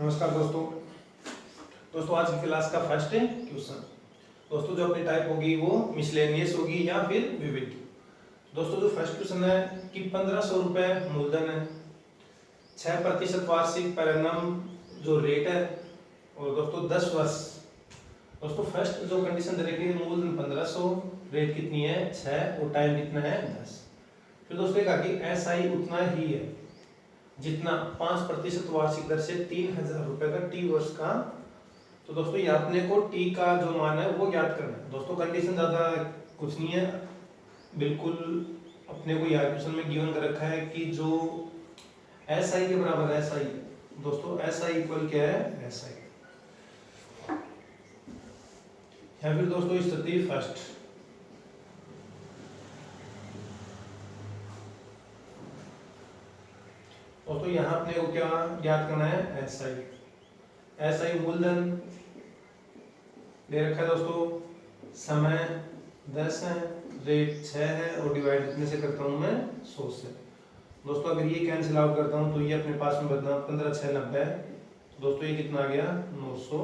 नमस्कार दोस्तों आज की क्लास का फर्स्ट क्वेश्चन। दोस्तों जो अपनी टाइप होगी वो मिसलेनियस होगी या फिर विविध। दोस्तों जो फर्स्ट क्वेश्चन है कि 1500 रुपए मूलधन है, 6% वार्षिक पर एनम जो रेट है, और दोस्तों 10 वर्ष। दोस्तों फर्स्ट जो कंडीशन दे रखी है मूलधन 1500, रेट कितनी है 6 और टाइम कितना है 10। फिर दोस्तों कहा कि एसआई उतना ही है जितना 5% वार्षिक दर से 3000 रुपए का टी वर्ष का। तो दोस्तों ये अपने को टी का जो मान है वो ज्ञात करना है। दोस्तों कंडीशन ज्यादा कुछ नहीं है, बिल्कुल अपने को यार क्वेश्चन में गिवन कर रखा है कि जो एस आई के बराबर एस आई। दोस्तों एस आई इक्वल क्या है एस आई, या फिर दोस्तों स्थिति फर्स्ट। दोस्तों यहाँ अपने को क्या ज्ञात करना है एस आई। एस आई मूलधन दे रखा है दोस्तों, समय 10 है, रेट 6 है और डिवाइड कितने से करता हूँ मैं 100 से। दोस्तों अगर ये कैंसिल आउट करता हूँ तो ये अपने पास में बदला 15 6 90। तो दोस्तों ये कितना आ गया 900।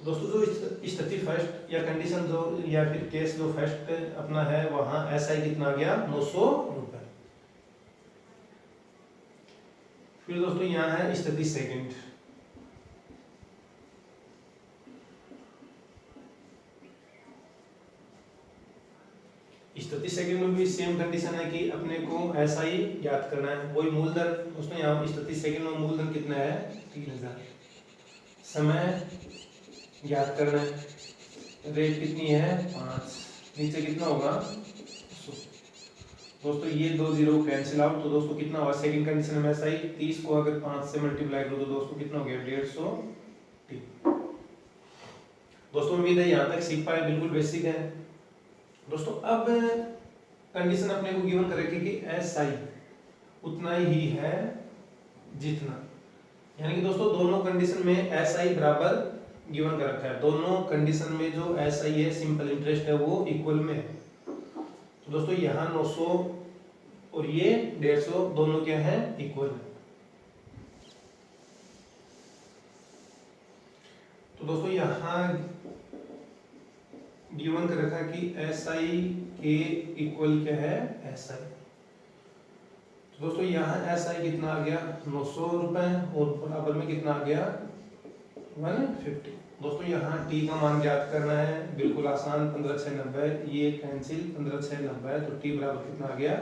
दोस्तों जो स्थिति फर्स्ट या कंडीशन जो या फिर केस जो फर्स्ट अपना है वहाँ एस आई कितना आ गया 900 रुपए। फिर दोस्तों यहाँ है स्थिति सेकंड। स्थिति सेकंड में भी सेम कंडीशन है कि अपने को ऐसा ही याद करना है, वही मूलधन। उसमें यहाँ स्थिति सेकंड में मूलधन कितना है 3000, समय याद करना है, रेट कितनी है 5, नीचे कितना होगा 100। दोस्तों ये 2 जीरो कैंसिल आउट, तो दोस्तों कितना हुआ सेकंड कंडीशन में ऐसा ही 30 को अगर 5 से मल्टीप्लाई करो तो दोस्तों कितना हो गया 150 टी। दोस्तों उम्मीद है यहाँ तक सीख पाए, बिल्कुल बेसिक है। दोस्तों अब कंडीशन अपने को गिवन कर रखी कि एस आई उतना ही है जितना, यानी कि दोस्तों दोनों कंडीशन में एस आई बराबर गिवन कर रखा है। दोनों कंडीशन में जो एस आई है सिंपल इंटरेस्ट है वो इक्वल में है। तो दोस्तों यहाँ 900 और ये 150 दोनों क्या है इक्वल है। तो दोस्तों यहाँ गिवन कर रखा कि एस आई के इक्वल क्या है एस आई। तो दोस्तों यहाँ एस आई कितना आ गया 900 रुपए और बराबर में कितना आ गया 150। दोस्तों यहाँ टी का मान ज्ञात करना है, बिल्कुल आसान, 15 6 90, ये कैंसिल 15 6 90, तो टी बराबर कितना आ गया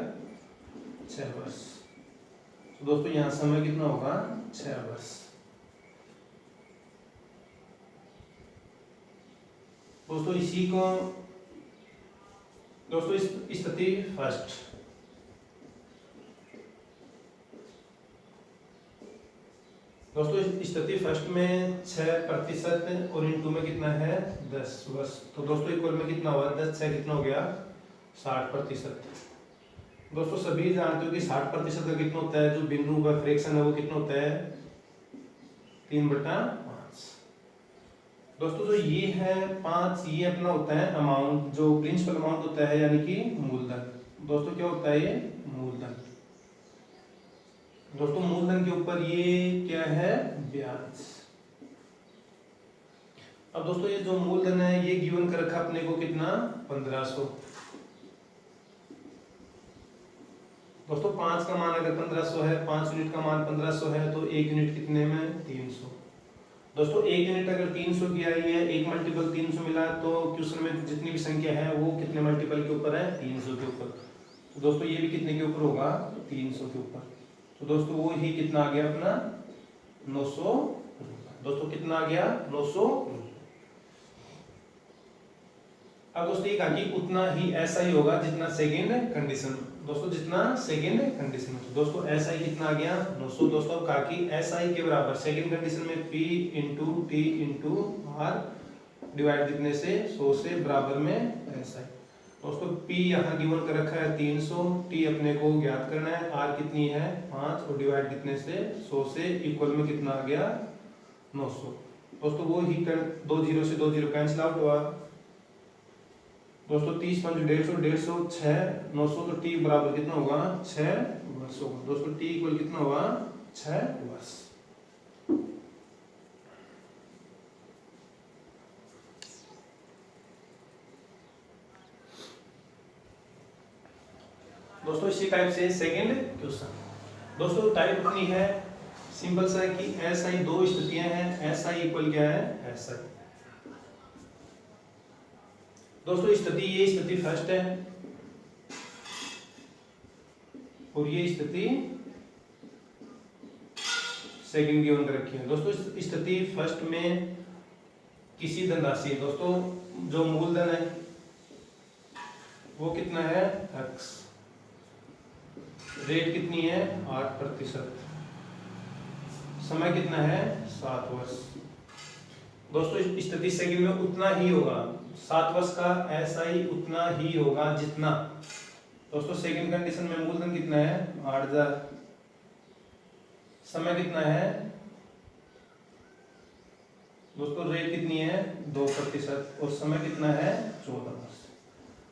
6 वर्ष। तो दोस्तों यहाँ समय कितना होगा 6 वर्ष। दोस्तों इसी को दोस्तों स्थिति फर्स्ट। दोस्तों स्थिति फर्स्ट में 6% और इनटू में कितना है 10 वर्ष। तो दोस्तों इक्वल में कितना हुआ 10 6 कितना हो गया 60%। दोस्तों सभी जानते हो कि 60% का कितना होता है, जो बिंदु का फ्रैक्शन है वो कितना होता है 3/5। दोस्तों जो ये है 5, ये अपना होता है अमाउंट, जो प्रिंसिपल अमाउंट होता है यानी कि मूलधन। दोस्तों क्या होता है ये मूलधन। दोस्तों मूलधन के ऊपर ये क्या है ब्याज। अब दोस्तों ये जो मूलधन है ये गिवन कर रखा अपने को कितना 1500। दोस्तों 5 का मान अगर 1500 है, 5 यूनिट का मान 1500 है, तो 1 यूनिट कितने में 300। दोस्तों 1 यूनिट अगर 300 की आई है, 1 मल्टीपल 300 मिला, तो क्वेश्चन में जितनी भी संख्या है वो कितने मल्टीपल के ऊपर है 300 के ऊपर। तो दोस्तों ये भी कितने के ऊपर होगा 300 के ऊपर। तो दोस्तों वो ही कितना आ गया अपना 900। दोस्तों कितना आ गया 900। अब दोस्तों ये कहा कि उतना ही ऐसा ही होगा जितना सेकेंड कंडीशन। दोस्तों जितना सेकेंड कंडीशन। तो दोस्तों एस आई कितना आ गया 900। दोस्तों कहा कि एस आई के बराबर सेकेंड कंडीशन में P into T into R divide कितने से 100 से बराबर में एस आई। दोस्तों P यहाँ गिवन कर रखा है 300, T अपने को ज्ञात करना है, R कितनी है 5 और डिवाइड कितने से 100 से, इक्वल में कितना आ गया 900। दोस्तों वो ही 2 जीरो से 2 जीरो कैंसिल आउट हुआ। दोस्तों 30 5 150 150 6 900, तो T बराबर कितना होगा 6 वर्ष होगा। दोस्तों T इक्वल कितना होगा 6 वर्ष। दोस्तों इसी टाइप से सेकंड क्वेश्चन। दोस्तों टाइप अपनी है सिंपल सा कि एस आई दो स्थितियां हैं, एस आई इक्वल क्या है एस आई। दोस्तों स्थिति ये स्थिति फर्स्ट है और ये स्थिति सेकंड गिवन कर रखी है। दोस्तों स्थिति फर्स्ट में किसी धनराशि, दोस्तों जो मूलधन है वो कितना है x, रेट कितनी है 8%, समय कितना है 7 वर्ष। दोस्तों स्थिति सेकंड में उतना ही होगा, 7 वर्ष का SI उतना ही होगा जितना, दोस्तों सेकंड कंडीशन में मूलधन कितना है 8000, समय कितना है दोस्तों, रेट कितनी है 2% और समय कितना है 14 वर्ष।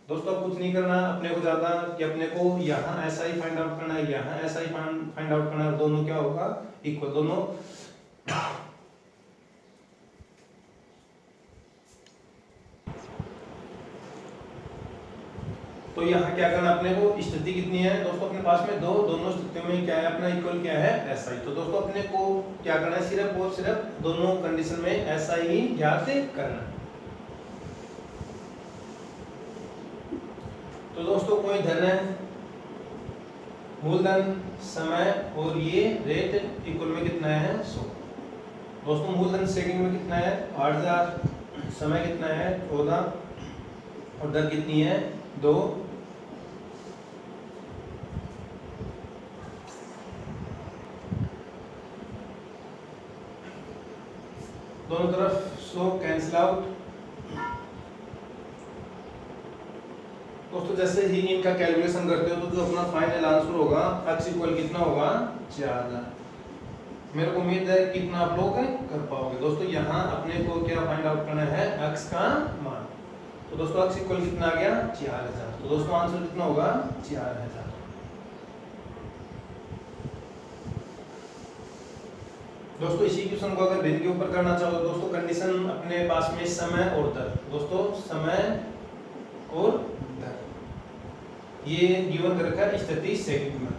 दोस्तों अब कुछ नहीं करना अपने को ज्यादा कि अपने को यहाँ SI फाइंड आउट करना है, यहाँ SI फाइंड आउट करना है, दोनों क्या होगा इक्वल, दोनों तो यहाँ क्या करना अपने को, स्थिति कितनी है दोस्तों अपने पास में दो, दोनों स्थितियों में क्या है अपना इक्वल क्या है SI। तो दोस्तों अपने को क्या करना है सिर्फ और सिर्फ दोनों कंडीशन में SI ही ज्ञात करना है। तो दोस्तों कोई धन है, मूलधन, समय और ये रेट इक्वल में कितना है 100। दोस्तों मूलधन सेकंड में कितना है 8000, समय कितना है 14 और दर कितनी है 2। दोनों तरफ 100 कैंसिल आउट। दोस्तों जैसे ही इनका कैलकुलेशन करते हो तो जो अपना फाइनल आंसर होगा x इक्वल कितना होगा 4000। मेरे को उम्मीद है कितना आप लोग कर पाओगे। दोस्तों यहाँ अपने को क्या फाइंड आउट करना है x का मान। तो दोस्तों x इक्वल कितना आ गया 4000। तो दोस्तों आंसर कितना होगा 4000। दोस्तों इसी क्वेश्चन को अगर भिन्न के ऊपर करना चाहो दोस्तों कंडीशन अपने पास में समय और दर, दोस्तों समय और दर ये गिवन कर रखा है स्थिति सेकंड में।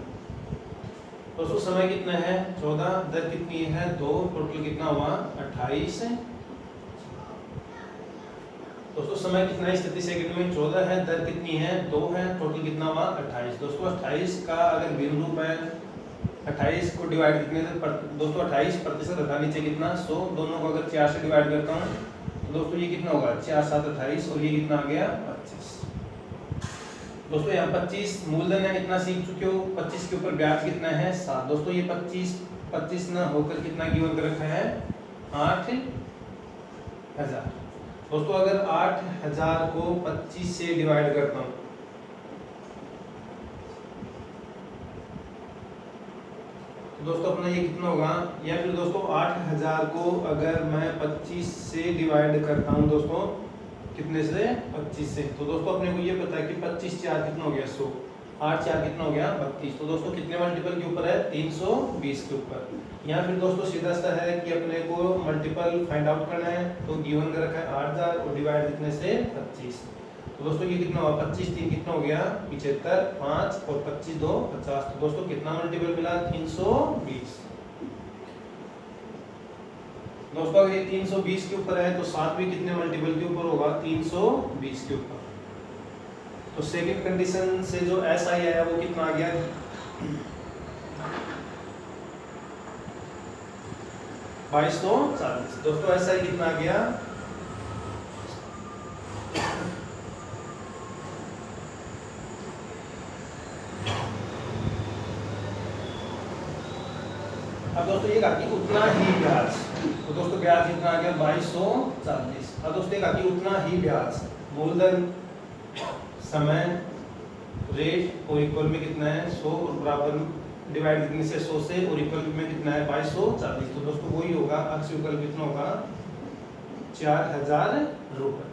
दोस्तों समय कितना है 14, दर कितनी है 2, टोटल कितना हुआ 28। दोस्तों समय कितना है स्थिति सेकंड में 14 है, दर कितनी है 2 है, टोटल कितना हुआ 28। दोस्तों 28 का अगर भिन्न रूप है 28 को डिवाइड कितने से दोस्तों 28% हटा नीचे कितना 100, दोनों को अगर 4 से डिवाइड करता हूँ तो दोस्तों ये कितना होगा 4 7 28 और ये कितना आ गया 25। दोस्तों यहाँ 25 मूलधन है इतना सीख चुके हो, 25 के ऊपर ब्याज कितना है 7। दोस्तों ये 25 ना होकर कितना गिवन कर रखा है 8000। दोस्तों अगर 8000 को 25 से डिवाइड करता हूँ दोस्तों अपना ये कितना होगा, या फिर दोस्तों 8000 को अगर मैं 25 से डिवाइड करता हूँ दोस्तों कितने से 25 से, तो दोस्तों अपने को ये पता है कि 25 4 कितना हो गया 100, 8 4 कितना हो गया 32। तो दोस्तों कितने मल्टीपल के ऊपर है 320 के ऊपर। यहाँ फिर दोस्तों सीधा सा है कि अपने को मल्टीपल फाइंड आउट करना है, तो गिवन कर रखा है 8000 और डिवाइड कितने से 25। तो दोस्तों ये कितना हुआ 25 3 कितना हो गया 75, 5 और 25 2 50। तो दोस्तों कितना मल्टीपल मिला 320। दोस्तों अगर ये 320 के ऊपर है तो 7 भी कितने मल्टीपल के ऊपर होगा 320 के ऊपर। तो सेकंड कंडीशन से जो SI आया वो कितना आ गया 2240। दोस्तों SI कितना आ गया अब दोस्तों एक आगे उतना ही ब्याज, तो दोस्तों ब्याज कितना आ गया 2240। अब दोस्तों एक आगे उतना ही ब्याज, मूलधन, समय, रेट और इक्वल में कितना है 100 और बराबर डिवाइड कितने से 100 से और इक्वल में कितना है 2240। तो दोस्तों वही होगा x इक्वल कितना होगा 4000 रुपए।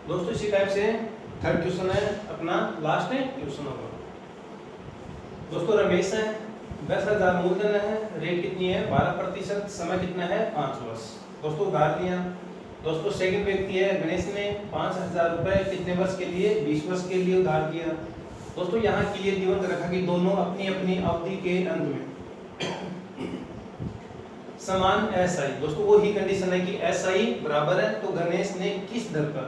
दोस्तों इसी टाइप से थर्ड क्वेश्चन है अपना, लास्ट क्वेश्चन होगा दोस्तों। रमेश है, 10,000 मूलधन है, रेट कितनी है 12%, समय कितना है 5 वर्ष। दोस्तों उधार लिया। दोस्तों सेकंड व्यक्ति है गणेश ने 5,000 रुपए कितने वर्ष के लिए 20 वर्ष के लिए उधार किया। दोस्तों यहाँ क्लियर गिवन रखा कि दोनों अपनी अपनी अवधि के अंत में समान एसआई, दोस्तों वो ही कंडीशन है कि एसआई बराबर है, तो गणेश ने किस दर पर,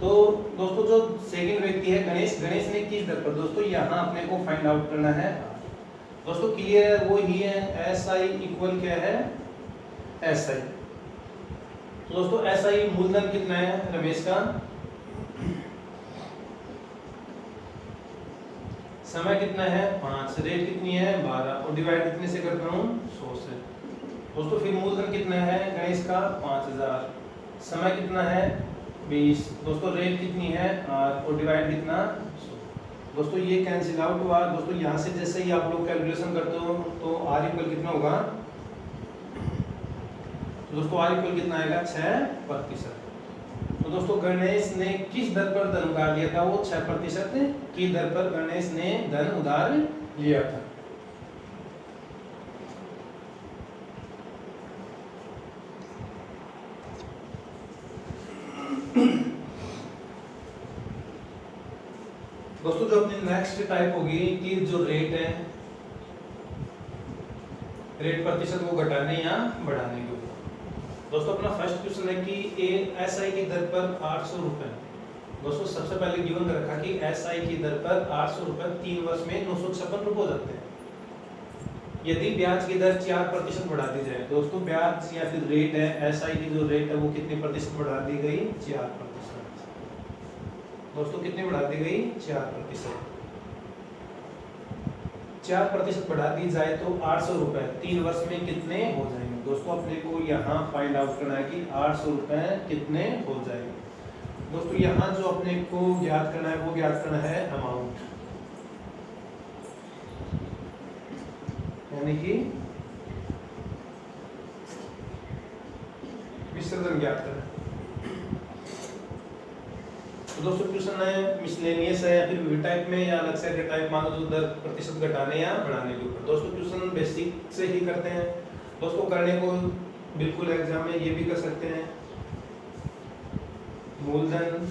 तो दोस्तों जो सेकंड व्यक्ति है गणेश ने किस दर पर, दोस्तों यहाँ अपने को फाइंड आउट करना है। दोस्तों क्लियर है, वो ही है एसआई इक्वल क्या है एसआई। तो दोस्तों एसआई मूलधन कितना है रमेश का, समय कितना है 5, रेट कितनी है 12 और डिवाइड कितने से करता हूँ 100 से। दोस्तों फिर मूलधन कितना है गणेश का 5,000, समय कितना है 20, दोस्तों रेट कितनी है 8 और डिवाइड कितना 100। दोस्तों ये कैंसिल आउट हुआ। दोस्तों यहाँ से जैसे ही आप लोग कैलकुलेशन करते हो तो आर इक्वल कितना होगा, तो दोस्तों आर इक्वल कितना आएगा 6%। तो दोस्तों गणेश ने किस दर पर धन उधार लिया था, वो 6% की दर पर गणेश ने धन उधार लिया था। दोस्तों जो अपनी नेक्स्ट टाइप होगी कि जो रेट है, रेट प्रतिशत वो घटाने या बढ़ाने के ऊपर। दोस्तों अपना फर्स्ट क्वेश्चन है कि एसआई की दर पर 800 रुपए। दोस्तों सबसे पहले गिवन रखा कि एसआई की दर पर 800 रुपए 3 वर्ष में 956 रुपए हो जाते हैं। यदि ब्याज की दर 4% बढ़ा दी जाए, दोस्तों ब्याज या फिर रेट है एसआई की जो रेट है वो कितने प्रतिशत बढ़ा दी गई 4%। दोस्तों कितनी बढ़ा दी गई 4%। 4% बढ़ा दी जाए तो 800 रुपए 3 वर्ष में कितने हो जाएंगे। दोस्तों अपने को यहाँ फाइंड आउट करना है कि 800 रुपए कितने हो जाएंगे। दोस्तों यहाँ जो अपने को ज्ञात करना है वो ज्ञात करना है अमाउंट, यानी कि विसर्जन ज्ञात करना। तो दोस्तों क्वेश्चन है मिसलेनियस है या फिर विविध टाइप में या अलग से टाइप मानो तो दर प्रतिशत घटाने या बढ़ाने के ऊपर। दोस्तों क्वेश्चन बेसिक से ही करते हैं। दोस्तों करने को बिल्कुल एग्जाम में ये भी कर सकते हैं, मूलधन,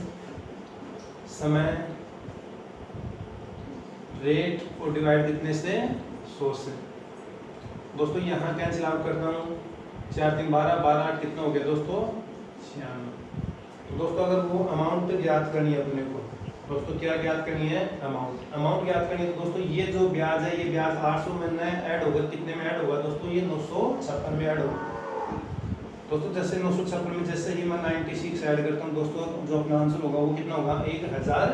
समय, रेट और डिवाइड कितने से 100 से। दोस्तों यहाँ कैंसिल आउट करता हूँ, 4 3 12 12 8 कितना हो गया दोस्तों 96। तो दोस्तों अगर वो अमाउंट ज्ञात करनी है अपने को, दोस्तों क्या ज्ञात करनी है अमाउंट ज्ञात करनी है। तो दोस्तों ये जो ब्याज है ये ब्याज 800 में ऐड होगा, कितने में ऐड होगा दोस्तों ये 956 में ऐड होगा। दोस्तों जैसे 956 में जैसे ही मैं 96 ऐड करता हूँ दोस्तों जो अपना आंसर होगा वो कितना होगा 1052।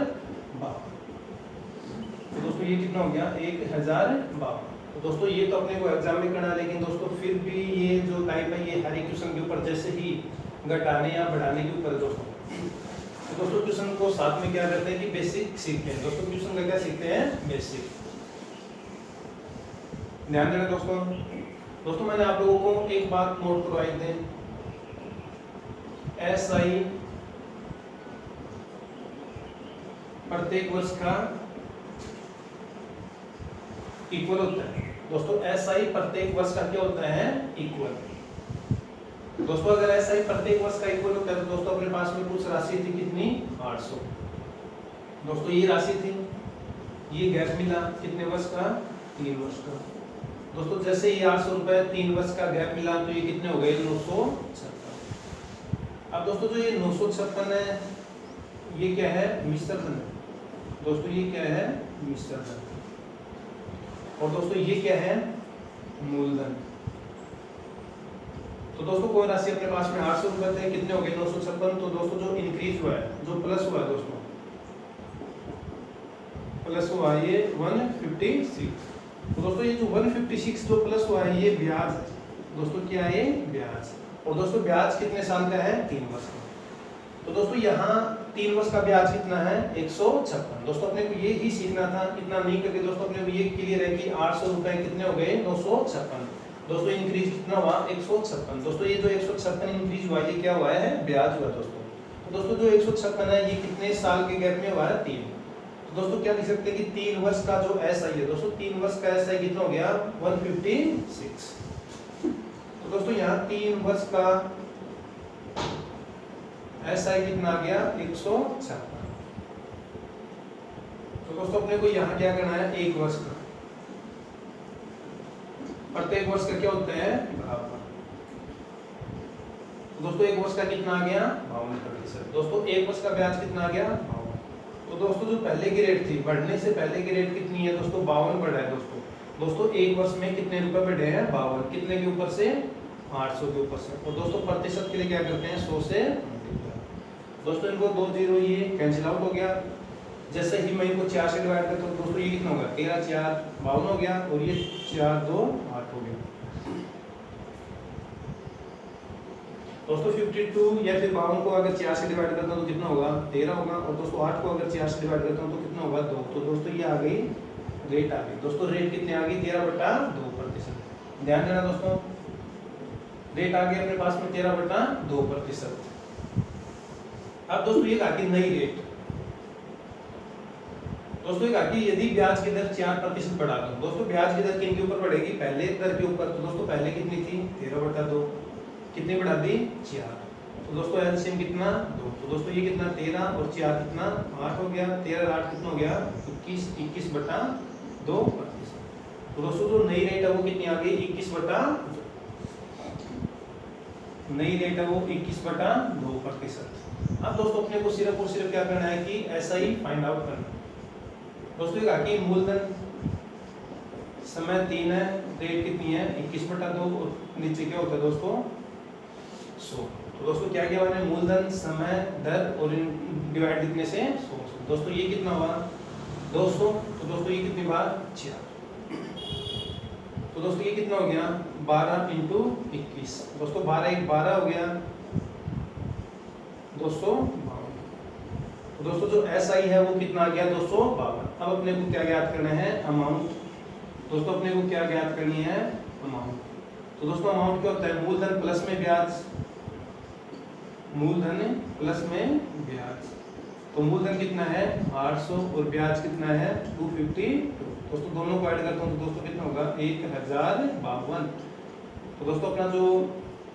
तो दोस्तों ये कितना हो गया 1052। तो दोस्तों ये तो अपने को एग्जाम में करना है, लेकिन दोस्तों फिर भी ये जो टाइप है ये हर एक क्वेश्चन के ऊपर जैसे ही घटाने या बढ़ाने के ऊपर दोस्तों। तो दोस्तों क्वेश्चन को साथ में क्या करते हैं कि बेसिक सीखते हैं। दोस्तों क्वेश्चन का क्या सीखते हैं बेसिक, ध्यान देना दोस्तों। दोस्तों मैंने आप लोगों को एक बात नोट करवाई थी, एसआई प्रत्येक वर्ष का इक्वल होता है। दोस्तों एसआई प्रत्येक वर्ष का क्या होता है इक्वल। दोस्तों अगर एसआई प्रत्येक वर्ष का इक्वल होता है तो दोस्तों अपने पास में कुछ राशि थी कितनी 800। दोस्तों ये राशि थी, ये गैप मिला कितने वर्ष का 3 वर्ष का। दोस्तों जैसे ही 800 रुपए 3 वर्ष का गैप मिला तो ये कितने हो गए 956। अब दोस्तों जो ये 956 है ये क्या है विसर्जन है। दोस्तों ये क्या है विसर्जन, और दोस्तों ये क्या है मूलधन। तो दोस्तों कोई राशि अपने पास में 800 रुपए थे, कितने हो गए 956। तो दोस्तों जो इंक्रीज हुआ है जो प्लस हुआ है दोस्तों प्लस हुआ है ये 156। तो दोस्तों ये जो 156 जो प्लस हुआ है ये ब्याज है। दोस्तों क्या है ब्याज, और दोस्तों ब्याज कितने साल का है 3 वर्ष का। तो दोस्तों यहाँ 3 वर्ष का ब्याज कितना है 156। दोस्तों अपने को ये ही सीखना था, इतना नहीं करके दोस्तों अपने को ये क्लियर है कि 800 रुपए कितने हो गए 956। दोस्तों इंक्रीज कितना हुआ 156। दोस्तों ये जो 156 इंक्रीज हुआ ये क्या हुआ है ब्याज हुआ दोस्तों। तो दोस्तों जो 156 है ये कितने साल के गैप में हुआ है? 3। तो दोस्तों क्या लिख सकते हैं कि 3 वर्ष का जो एसआई है दोस्तों, 3 वर्ष का एसआई कितना हो गया? 156। तो दोस्तों यहाँ 3 वर्ष का एसआई कितना आ गया? 156। तो दोस्तों अपने को यहाँ क्या करना है? 1 वर्ष का, प्रत्येक वर्ष का क्या होता है? बराबर। तो दोस्तों 1 वर्ष का कितना आ गया? 52%। दोस्तों 1 वर्ष का ब्याज कितना आ गया? 52। तो दोस्तों जो पहले की रेट थी, बढ़ने से पहले की रेट कितनी है दोस्तों? 52 बढ़ा है दोस्तों 1 वर्ष में कितने रुपए बढ़े हैं? 52। कितने के ऊपर से? 800 के ऊपर से। और दोस्तों प्रतिशत के लिए क्या करते हैं? 100 से दोस्तों इनको 2 0 ये कैंसिल आउट हो गया। जैसे ही मैं इनको 4 से डिवाइड करता हूँ दोस्तों ये कितना होगा? 13 4 52 हो गया और ये 4 2 8 हो गया दोस्तों। 52 या फिर 52 को अगर 4 से डिवाइड करता हूँ तो कितना होगा? 13 होगा। और दोस्तों 8 को अगर 4 से डिवाइड करता हूँ तो कितना होगा? 2। तो दोस्तों ये आ गई रेट आ गई दोस्तों। रेट कितने आ गई? 13/2%। ध्यान देना दोस्तों, रेट आ गई अपने पास में 13/2%। अब दोस्तों ये कहा कि नई रेट, दोस्तों ये कहा कि यदि ब्याज की दर 4% बढ़ा दो, दोस्तों ब्याज की दर किन के ऊपर बढ़ेगी? पहले दर के ऊपर। तो दोस्तों पहले कितनी थी? 13/2। कितनी बढ़ा दी? 4। तो दोस्तों एलसीएम कितना? 2। तो दोस्तों ये कितना? 13 और 4 कितना? 8 हो गया। 13 और 8 कितना हो गया? 21। 21/2%। तो दोस्तों जो नई रेट है वो कितनी आ गई? 21/2। नई रेट है वो 21/2%। अब दोस्तों अपने को सिर्फ और सिर्फ क्या करना है कि ऐसा ही फाइंड आउट करना है दोस्तों। ये कहा कि मूलधन समय 3 है, रेट कितनी है? 21/2 और नीचे क्या होता है दोस्तों? 100। तो दोस्तों क्या किया मैंने? मूलधन समय दर और डिवाइड कितने से? 100। दोस्तों ये कितना हुआ? 200। तो दोस्तों ये कितनी बार? 4। तो दोस्तों ये कितना हो गया? 12 × 21। दोस्तों 12 1 12 हो गया 252। तो दोस्तों जो एसआई है वो कितना आ गया? 252। अब अपने को क्या ज्ञात करना है? अमाउंट। दोस्तों अपने को क्या ज्ञात करनी है? अमाउंट। तो दोस्तों अमाउंट क्या होता है? मूलधन प्लस में ब्याज। मूलधन प्लस में ब्याज। तो मूलधन कितना है? 800 और ब्याज कितना है? 252। दोस्तों दोनों को ऐड करता हूँ तो दोस्तों कितना होगा? 1052। तो दोस्तों अपना जो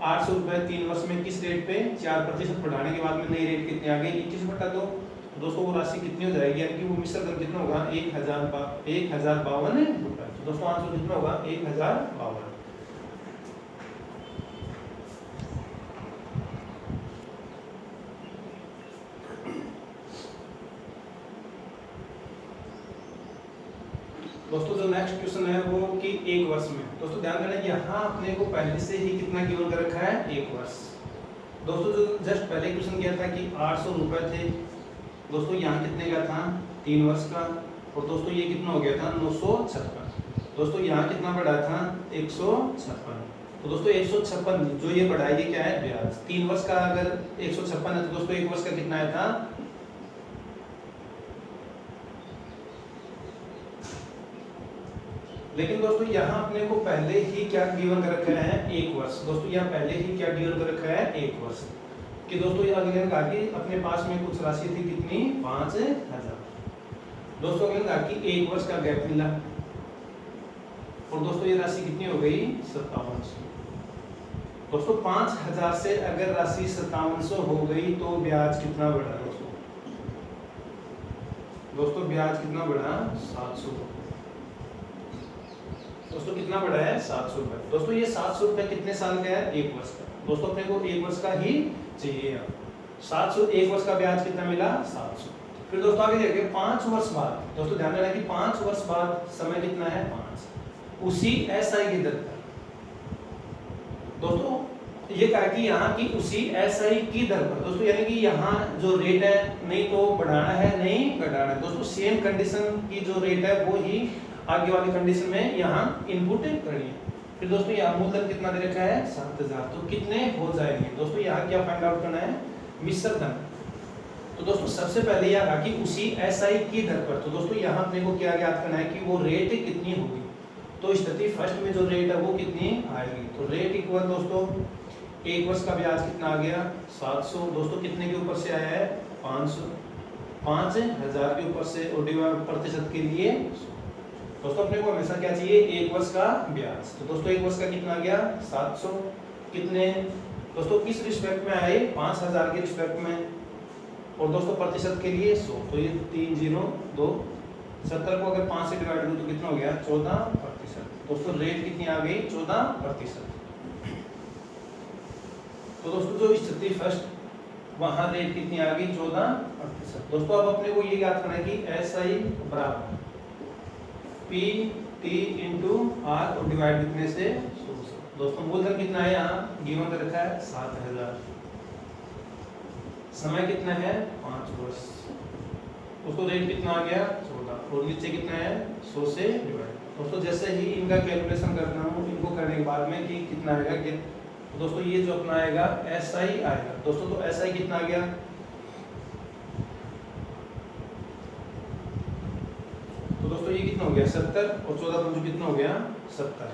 800 रुपए 3 वर्ष में किस रेट पे? 4% बढ़ाने के बाद में नई रेट कितनी आ गई? 21/2। तो दोस्तों वो राशि कितनी हो जाएगी? यानी कि वो मिश्र धन कितना होगा? 1052 रुपए। तो दोस्तों आंसर कितना होगा? 1052। दोस्तों जो नेक्स्ट क्वेश्चन है वो कि 1 वर्ष में। दोस्तों ध्यान देना यहाँ अपने को पहले से ही कितना गिवन कर रखा है? 1 वर्ष। दोस्तों जो जस्ट पहले क्वेश्चन किया था कि 800 रुपए थे दोस्तों, यहाँ कितने का था? 3 वर्ष का। और दोस्तों ये कितना हो गया था? 956। दोस्तों यहाँ कितना बढ़ा था? 156। तो दोस्तों 156 जो ये बढ़ा ये क्या है? ब्याज। 3 वर्ष का अगर 156 है तो दोस्तों 1 वर्ष का कितना आया था? लेकिन दोस्तों यहाँ अपने को पहले ही क्या गिवन कर रखा है? 1 वर्ष। दोस्तों यहाँ पहले ही क्या गिवन कर रखा है? 1 वर्ष। कि दोस्तों ये अगले कहा कि अपने पास में कुछ राशि थी कितनी? 5000। दोस्तों अगले कहा कि 1 वर्ष का गैप मिला और दोस्तों ये राशि कितनी हो गई? 5700। दोस्तों 5000 से अगर राशि 5700 हो गई तो ब्याज कितना बढ़ा दोस्तों? दोस्तों ब्याज कितना बढ़ा? 700। दोस्तों कितना बढ़ा है? 700 रुपए। दोस्तों ये 700 रुपए कितने साल का है? 1 वर्ष का। दोस्तों अपने को 1 वर्ष का ही चाहिए। 700 1 वर्ष का ब्याज कितना मिला? 700। फिर दोस्तों आगे देखिए 5 वर्ष बाद। दोस्तों ध्यान देना कि 5 वर्ष बाद समय कितना है? 5। उसी एसआई की दर पर दोस्तों ये कहा कि यहाँ की उसी एसआई की दर पर दोस्तों, यानी कि यहाँ जो रेट है नहीं तो बढ़ाना है नहीं घटाना है। दोस्तों सेम कंडीशन की जो रेट है वो ही आगे वाली कंडीशन में यहाँ इनपुट करनी है। फिर दोस्तों यहाँ मूलधन कितना दे रखा है? 7000। तो कितने हो जाएंगे दोस्तों? यहाँ क्या फाइंड आउट करना है? मिश्र धन। तो दोस्तों सबसे पहले यह कहा कि उसी एसआई की दर पर। तो दोस्तों यहाँ अपने को क्या ज्ञात करना है कि वो रेट कितनी होगी। तो स्थिति फर्स्ट में जो रेट है वो कितनी आएगी? तो रेट इक्वल दोस्तों एक वर्ष का ब्याज कितना आ गया 700। दोस्तों कितने के ऊपर से आया है 500, 5000 के ऊपर से और प्रतिशत के लिए दोस्तों अपने को हमेशा क्या चाहिए एक वर्ष का ब्याज। तो दोस्तों एक वर्ष का कितना आ गया 700, कितने दोस्तों किस रिस्पेक्ट में आए 5000 के रिस्पेक्ट में, और दोस्तों प्रतिशत के लिए 100। तो ये 302 70 को अगर 5 से डिवाइड करूं तो कितना हो गया 14%। दोस्तों रेट कितनी आ गई 14%। तो दोस्तों जो स्थिति फर्स्ट वहां रेट कितनी आ गई 14%। दोस्तों अब अपने को ये याद करना है कि SI बराबर P T इंटू R और डिवाइड कितने से 100 से। दोस्तों मूलधन कितना है यहाँ गिवन कर रखा है 7000, समय कितना है 5 वर्ष, उसको रेट कितना आ गया 14 और नीचे कितना है 100 से डिवाइड। दोस्तों जैसे ही इनका कैलकुलेशन करना हो इनको करने के बाद में कि कितना आएगा तो दोस्तों ये जो अपना आएगा SI आएगा। दोस्तों तो SI कितना आ गया तो दोस्तों ये कितना हो गया 70 और 14 पंचों कितना हो गया 70।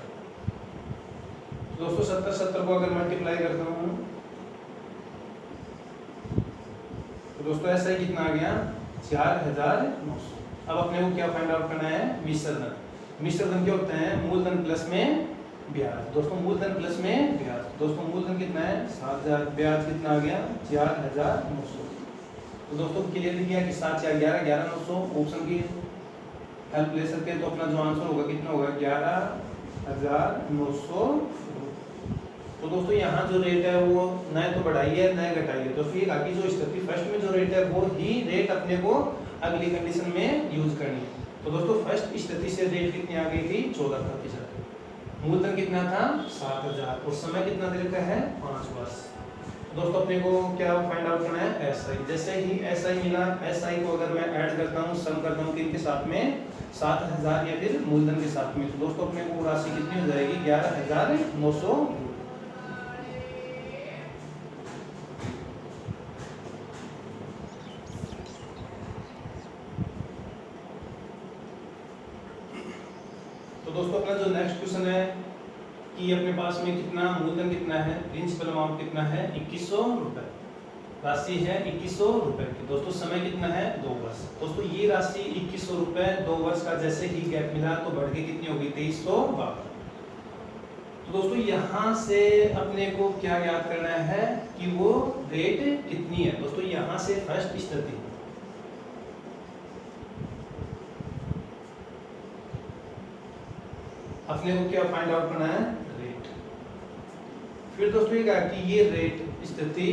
तो दोस्तों 70 को अगर मल्टीप्लाई करता हूँ तो दोस्तों SI कितना आ गया 4900। अब अपने को क्या फाइंड आउट करना है मिश्रधन। मिश्रधन क्या होता है मूलधन प्लस में ब्याज। दोस्तों मूलधन प्लस में ब्याज। दोस्तों मूलधन कितना है 7000, ब्याज कितना आ गया 4900। तो दोस्तों क्लियर किया कि 7 4 11 11900 ऑप्शन की हेल्प ले सकते हैं। तो अपना जो आंसर होगा कितना होगा 11900। तो दोस्तों यहाँ जो रेट है वो न तो बढ़ाइए न घटाइए। तो फिर आगे जो स्थिति फर्स्ट में जो रेट है वो ही रेट अपने को अगली कंडीशन में यूज करनी है। तो दोस्तों फर्स्ट स्थिति से रेट कितनी आ गई थी 14%, मूलधन कितना था 7000 और समय कितना दे रखा है 5 वर्ष। दोस्तों अपने को क्या फाइंड आउट करना है SI। जैसे ही SI मिला SI को अगर मैं ऐड करता हूँ सम करता हूँ किन के साथ में 7000 या फिर मूलधन के साथ में। तो दोस्तों अपने को राशि कितनी हो जाएगी 11900। तो दोस्तों अपना जो नेक्स्ट क्वेश्चन है कि अपने पास में कितना मूलधन कितना है प्रिंसिपल अमाउंट कितना है 2100 रुपए, राशि है 2100 रुपए की। दोस्तों समय कितना है 2 वर्ष। दोस्तों ये राशि 2100 रुपए 2 वर्ष का जैसे ही गैप मिला तो बढ़ के कितनी होगी 2352। तो दोस्तों यहाँ से अपने को क्या याद करना है कि वो रेट कितनी है। दोस्तों यहाँ से फर्स्ट स्थिति अपने को क्या फाइंड आउट करना है रेट। फिर दोस्तों ये कहा कि ये रेट स्थिति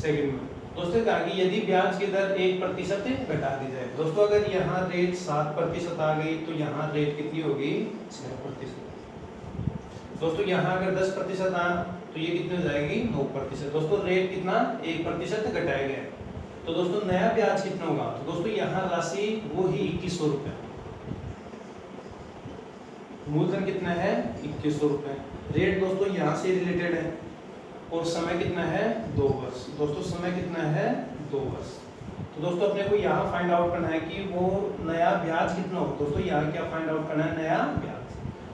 सेकंड में दोस्तों कहा कि यदि ब्याज की दर 1% घटा दी जाए। दोस्तों अगर यहाँ रेट 7% आ गई तो यहाँ रेट कितनी होगी 6%। दोस्तों यहाँ अगर 10% आ तो ये कितनी हो जाएगी 9%। दोस्तों रेट कितना 1% घटाया गया। तो दोस्तों नया ब्याज कितना होगा तो दोस्तों यहाँ राशि वो ही 2100 रुपए, मूलधन कितना है 2100 रुपए, रेट दोस्तों यहाँ से रिलेटेड है और समय कितना है 2 वर्ष। दोस्तों समय कितना है 2 वर्ष। तो दोस्तों अपने को यहाँ फाइंड आउट करना है कि वो नया ब्याज कितना हो। दोस्तों यहाँ क्या फाइंड आउट करना है नया ब्याज।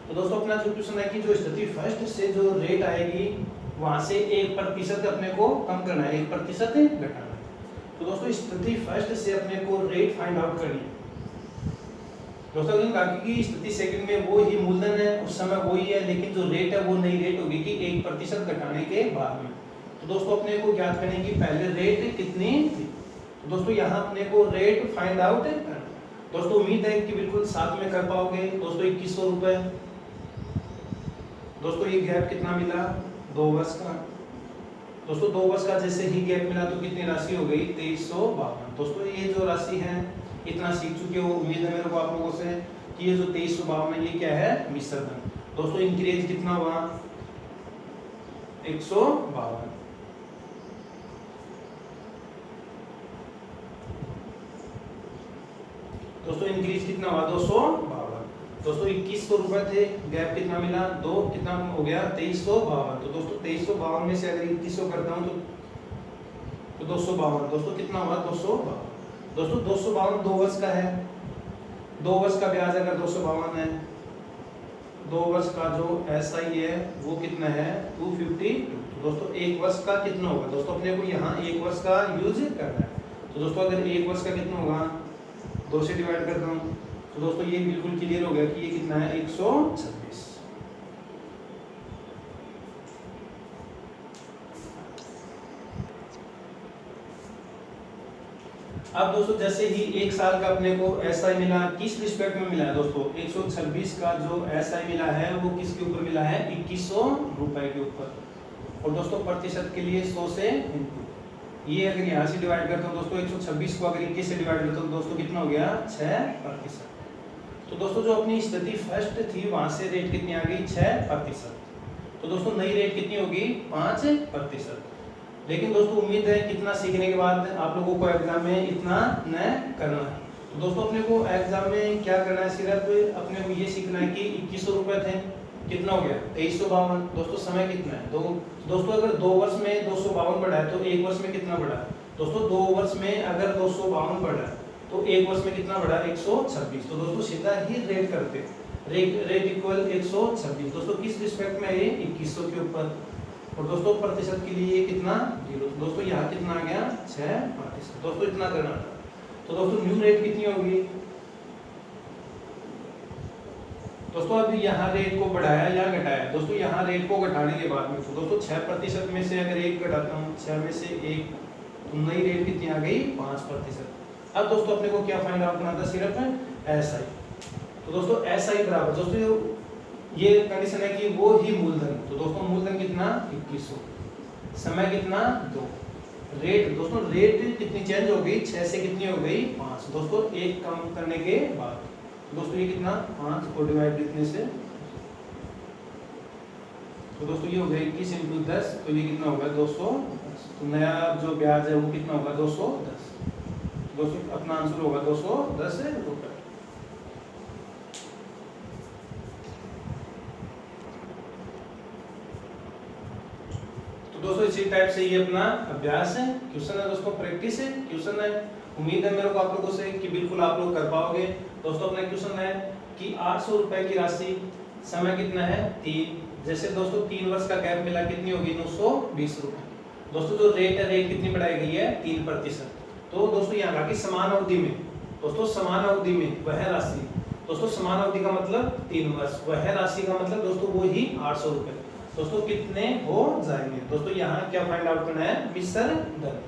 तो दोस्तों अपना जो क्वेश्चन है कि जो स्थिति फर्स्ट से जो रेट आएगी वहां से 1% अपने को कम करना है 1% घटाना है। तो दोस्तों स्थिति फर्स्ट से अपने को रेट फाइंड आउट करनी है। दोस्तों बाकी की स्थिति सेकंड में वो ही मूलधन है उस समय वो ही है लेकिन जो रेट है वो नई रेट होगी कि 1% घटाने के बाद में। तो दोस्तों अपने को ज्ञात करने की पहले रेट कितनी थी। तो दोस्तों यहाँ अपने को रेट फाइंड आउट करना। दोस्तों उम्मीद है कि बिल्कुल साथ में कर पाओगे। दोस्तों 2100 रुपए। दोस्तों ये गैप कितना मिला 2 वर्ष का। दोस्तों 2 वर्ष का जैसे ही गैप मिला तो कितनी राशि हो गई 2352। दोस्तों ये जो राशि है इतना सीख चुके हो उम्मीद है मेरे को आप लोगों से कि ये जो 2352 है ये क्या है मिश्रधन। दोस्तों इंक्रीज कितना हुआ 152। दोस्तों इंक्रीज कितना हुआ 252। दोस्तों 2100 रुपए थे गैप कितना मिला 2 कितना हो गया 2352। तो दोस्तों 2352 में से अगर 2100 करता हूं तो 252। दोस्तों कितना हुआ 252। दोस्तों 252 2 वर्ष का है। 2 वर्ष का ब्याज अगर 252 है 2 वर्ष का जो SI है वो कितना है 252। तो दोस्तों 1 वर्ष का कितना होगा दोस्तों, अपने को यहाँ 1 वर्ष का यूज करना है। तो दोस्तों अगर 1 वर्ष का कितना होगा, 2 से डिवाइड करता हूँ, तो दोस्तों ये बिल्कुल क्लियर हो गया कि ये कितना है 126। अब दोस्तों जैसे ही 1 साल का अपने को SI मिला, किस रिस्पेक्ट में मिला है दोस्तों, 126 का जो SI मिला है वो किसके ऊपर मिला है, 2100 रुपए के ऊपर। और दोस्तों प्रतिशत के लिए 100 से इनटू, ये अगर यहाँ से डिवाइड करता हूँ दोस्तों, 126 को अगर 21 से डिवाइड करता हूँ दोस्तों कितना हो गया 6%। तो दोस्तों जो अपनी स्थिति फर्स्ट थी वहां से रेट कितनी आ गई 6%। तो दोस्तों नई रेट कितनी होगी 5%। लेकिन दोस्तों उम्मीद है कितना सीखने के बाद आप लोगों को एग्जाम में इतना न करना है। तो दोस्तों अपने को एग्जाम में क्या करना है, सिर्फ अपने को ये सीखना है कि 2100 रुपए थे, कितना हो गया 2352। दोस्तों समय कितना है दोस्तों अगर 2 वर्ष में 252 बढ़ा है तो 1 वर्ष में कितना बढ़ा है दोस्तों, 2 वर्ष में अगर 252 बढ़ा है तो 1 वर्ष में कितना बढ़ा 126। तो दोस्तों सीधा ही रेट करते, रेट इक्वल 126। दोस्तों किस रिस्पेक्ट में है 2100 के ऊपर। और दोस्तों प्रतिशत के लिए कितना 0। दोस्तों यहाँ कितना आ गया 6%। दोस्तों इतना करना था। तो दोस्तों न्यू रेट कितनी होगी दोस्तों, अभी यहाँ रेट को बढ़ाया या घटाया दोस्तों, यहाँ रेट को घटाने के बाद में तो दोस्तों 6% में से अगर 1 घटाता हूँ, 6 में से 1, तो नई रेट कितनी आ गई 5%। अब दोस्तों अपने को क्या फाइंड आउट करना था, सिर्फ SI। तो दोस्तों SI बराबर दोस्तों ये कंडीशन है कि वो ही मूलधन। तो दोस्तों मूलधन कितना 2100, समय कितना 2, रेट दोस्तों रेट कितनी चेंज हो गई 6 से कितनी हो गई 5। दोस्तों 1 कम करने के बाद दोस्तों ये कितना 5 को डिवाइड कितने से, तो दोस्तों ये हो गया 21 × 10, तो ये कितना होगा 200। तो नया जो ब्याज है वो कितना होगा 210। दोस्तों अपना आंसर होगा 210 रुपए। दोस्तों इसी टाइप से ये अपना अभ्यास है, क्वेश्चन है दोस्तों, प्रैक्टिस है, क्वेश्चन है। उम्मीद है मेरे को आप लोगों से कि बिल्कुल आप लोग कर पाओगे। दोस्तों अपना क्वेश्चन है कि 800 रुपए की राशि, समय कितना है 3, जैसे दोस्तों 3 वर्ष का गैप मिला, कितनी होगी 920 रुपए। दोस्तों जो रेट है, रेट कितनी बढ़ाई गई है 3%। तो दोस्तों यहाँ कहा कि समान अवधि में, दोस्तों समान अवधि में वह राशि, दोस्तों समान अवधि का मतलब 3 वर्ष, वह राशि का मतलब दोस्तों वो ही 800 रुपए। दोस्तों कितने हो जाएंगे दोस्तों, यहाँ क्या फाइंड आउट करना है, मिश्र दर।